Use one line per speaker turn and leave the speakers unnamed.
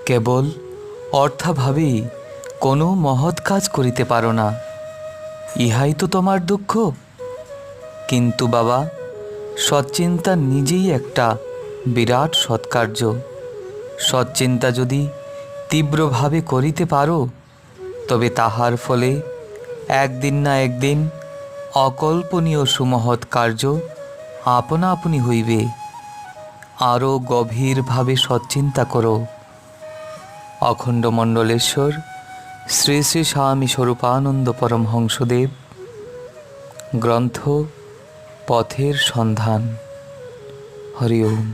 কেবল অর্থাভাবেই কোনো মহৎ কাজ করিতে পারো না, ইহাই তো তোমার দুঃখ। কিন্তু বাবা, সৎচিন্তা নিজেই একটা বিরাট সৎকার্য। সৎচিন্তা যদি তীব্রভাবে করিতে পারো, তবে তাহার ফলে একদিন না একদিন অকল্পনীয় সুমহৎ কার্য আপনা আপনি হইবে। আরও গভীরভাবে সৎচিন্তা করো। অখণ্ডমণ্ডলেশ্বর শ্রী শ্রী স্বামী স্বরূপানন্দ পরমহংসদেব। গ্রন্থ পথের সন্ধান। হরি ওম।